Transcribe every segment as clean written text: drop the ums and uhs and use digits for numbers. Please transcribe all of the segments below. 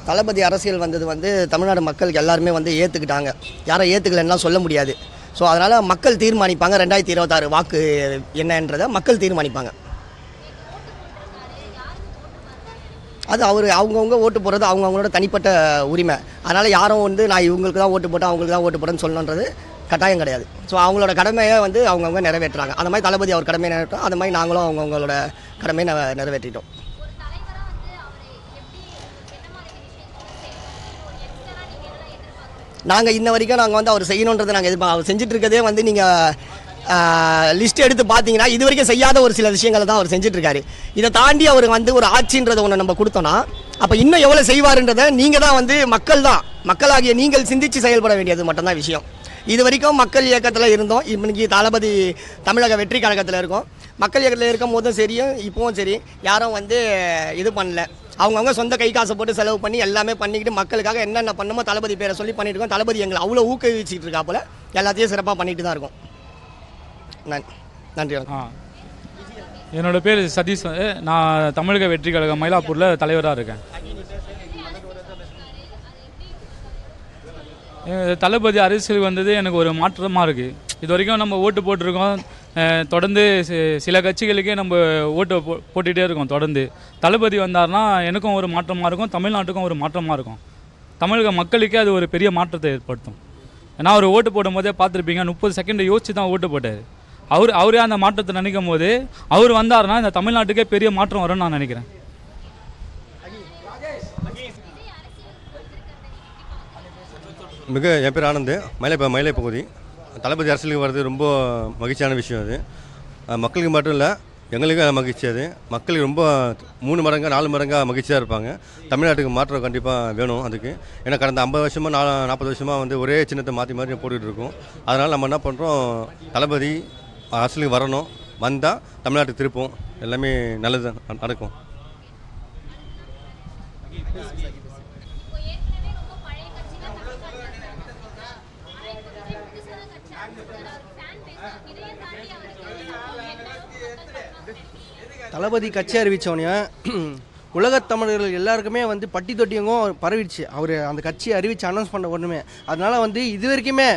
தளபதி அரசியல் வந்தது வந்து தமிழ்நாடு மக்களுக்கு எல்லாருமே வந்து ஏற்றுக்கிட்டாங்க. யாரை ஏற்றுக்கலன்னா சொல்ல முடியாது. ஸோ அதனால் மக்கள் தீர்மானிப்பாங்க. 2026 வாக்கு என்னன்றதை மக்கள் தீர்மானிப்பாங்க. அது அவங்கவுங்க ஓட்டு போடுறது அவங்கவுங்களோட தனிப்பட்ட உரிமை. அதனால் யாரும் வந்து நான் இவங்களுக்கு தான் ஓட்டு போட்டேன் அவங்களுக்கு தான் ஓட்டு போட்டேன்னு சொல்லணுன்றது கட்டாயம் கிடையாது. ஸோ அவங்களோட கடமையை வந்து அவங்கவுங்க நிறைவேற்றுறாங்க. அந்த மாதிரி தளபதி அவர் கடமையை நிறைவேற்றோம், அந்த மாதிரி நாங்களும் அவங்கவுங்களோட கடமையை நிறைவேற்றிட்டோம். நாங்கள் இன்ன வரைக்கும் நாங்கள் வந்து அவர் செய்யணுன்றதை நாங்கள் அவர் செஞ்சுட்டு இருக்கதே வந்து நீங்கள் லிஸ்ட் எடுத்து பார்த்தீங்கன்னா இது வரைக்கும் செய்யாத ஒரு சில விஷயங்களை தான் அவர் செஞ்சுட்ருக்காரு. இதை தாண்டி அவர் வந்து ஒரு ஆட்சின்றதை ஒன்று நம்ம கொடுத்தோன்னா அப்போ இன்னும் எவ்வளோ செய்வாருன்றதை நீங்கள் தான் வந்து மக்களாகிய நீங்கள் சிந்தித்து செயல்பட வேண்டியது மட்டும்தான் விஷயம். இது வரைக்கும் மக்கள் இயக்கத்தில் இருந்தோம். இன்னைக்கு தளபதி தமிழக வெற்றி கழகத்தில் இருக்கோம். மக்கள் இயக்கத்தில் இருக்கும் போதும் சரியும் இப்போவும் சரி யாரும் வந்து இது பண்ணல. அவங்கவுங்க சொந்த கை காசை போட்டு செலவு பண்ணி எல்லாமே பண்ணிக்கிட்டு மக்களுக்காக என்னென்ன பண்ணணுமோ தளபதி பேரை சொல்லி பண்ணிட்டு இருக்கோம். தளபதி எங்களை அவ்வளோ ஊக்குவிச்சிட்டு இருக்கா போல எல்லாத்தையும் சிறப்பாக பண்ணிட்டு தான் இருக்கோம். நன்றி. என்னோட பேர் சதீஷ். நான் தமிழக வெற்றி கழகம் மயிலாப்பூரில் தலைவராக இருக்கேன். தளபதி அரசியல் வந்தது எனக்கு ஒரு மாற்றமாக இருக்குது. இது வரைக்கும் நம்ம ஓட்டு போட்டிருக்கோம். தொடர்ந்து சில கட்சிகளுக்கே நம்ம ஓட்டு போட்டுகிட்டே இருக்கோம். தொடர்ந்து தளபதி வந்தார்னா எனக்கும் ஒரு மாற்றமாக இருக்கும், தமிழ்நாட்டுக்கும் ஒரு மாற்றமாக இருக்கும். தமிழக மக்களுக்கே அது ஒரு பெரிய மாற்றத்தை ஏற்படுத்தும். ஏன்னா அவர் ஓட்டு போடும் போதே பார்த்துருப்பீங்க, 30 செகண்ட் யோசிச்சு தான் ஓட்டு போட்டார். அவரே அந்த மாற்றத்தை நினைக்கும் போது அவர் வந்தார்னா இந்த தமிழ்நாட்டுக்கே பெரிய மாற்றம் வரும்னு நான் நினைக்கிறேன். என் பேர் ஆனந்த், மயிலை பகுதி. தளபதி அரசியலுக்கு வர்றது ரொம்ப மகிழ்ச்சியான விஷயம். அது மக்களுக்கு மட்டும் இல்லை, எங்களுக்கும் மகிழ்ச்சி. அது மக்களுக்கு ரொம்ப 3 மடங்கு 4 மடங்காக மகிழ்ச்சியாக இருப்பாங்க. தமிழ்நாட்டுக்கு மாற்றம் கண்டிப்பாக வேணும் அதுக்கு. ஏன்னா கடந்த 50 வருஷமாக 40 வருஷமாக வந்து ஒரே சின்னத்தை மாற்றி போட்டுக்கிட்டு இருக்கோம். அதனால் நம்ம என்ன பண்ணுறோம், தளபதி அரசியலுக்கு வரணும், வந்தால் தமிழ்நாட்டுக்கு திருப்போம், எல்லாமே நல்லது நடக்கும். தளபதி கட்சி அறிவித்தோடனே உலகத் தமிழர்கள் எல்லாருக்குமே வந்து பட்டி தொட்டியங்கும் பரவிடுச்சு. அவர் அந்த கட்சியை அறிவித்து அனௌன்ஸ் பண்ண ஒன்றுமே. அதனால் வந்து இது வரைக்குமே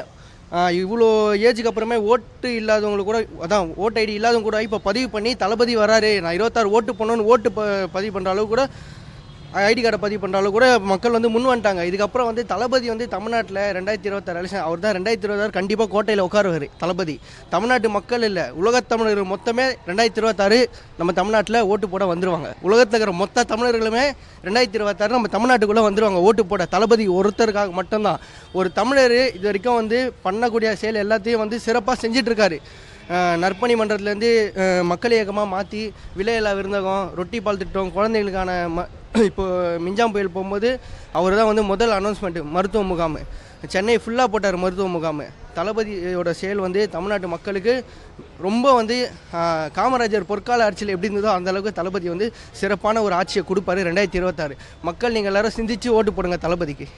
இவ்வளோ ஏஜுக்கு அப்புறமே ஓட்டு இல்லாதவங்களுக்கு கூட, அதான் ஓட்டு ஐடி இல்லாதவங்க கூட இப்போ பதிவு பண்ணி தளபதி வராரு, நான் 26 ஓட்டு பண்ணணும்னு ஓட்டு பதிவு பண்ணுற அளவு கூட, ஐடி கார்டை பதிவு பண்ணுற அளவு கூட மக்கள் வந்து முன் வந்துட்டாங்க. இதுக்கப்புறம் வந்து தளபதி வந்து தமிழ்நாட்டில் 2026 எலெக்ஷன் அவர் தான் 2026 கண்டிப்பாக கோட்டையில் உட்காருவார். தளபதி தமிழ்நாட்டு மக்கள் இல்லை, உலகத் தமிழர்கள் மொத்தமே 2026 நம்ம தமிழ்நாட்டில் ஓட்டு போட வந்துடுவாங்க. உலகத்தில் இருக்கிற மொத்த தமிழர்களுமே 2026 நம்ம தமிழ்நாட்டுக்குள்ளே வந்துடுவாங்க ஓட்டு போட. தளபதி ஒருத்தருக்காக மட்டும்தான். ஒரு தமிழர் இது வரைக்கும் வந்து பண்ணக்கூடிய செயல் எல்லாத்தையும் வந்து சிறப்பாக செஞ்சிட்ருக்காரு. நற்பணி மன்றத்துலேருந்து மக்கள் இயக்கமாக மாற்றி விலையில்லா விருந்தகம், ரொட்டி பால் திட்டம், குழந்தைகளுக்கான இப்போது மிஞ்சாம் புயல் போகும்போது அவர் தான் வந்து முதல் அனௌன்ஸ்மெண்ட்டு மருத்துவ முகாம். சென்னை ஃபுல்லாக போட்டார் மருத்துவ முகாம். தளபதியோட செயல் வந்து தமிழ்நாட்டு மக்களுக்கு ரொம்ப வந்து காமராஜர் பொற்கால ஆட்சியில் எப்படி இருந்ததோ அந்தளவுக்கு தளபதி வந்து சிறப்பான ஒரு ஆட்சியை கொடுப்பாரு 2026. மக்கள் நீங்கள் எல்லோரும் சிந்தித்து ஓட்டு போடுங்க தளபதிக்கு.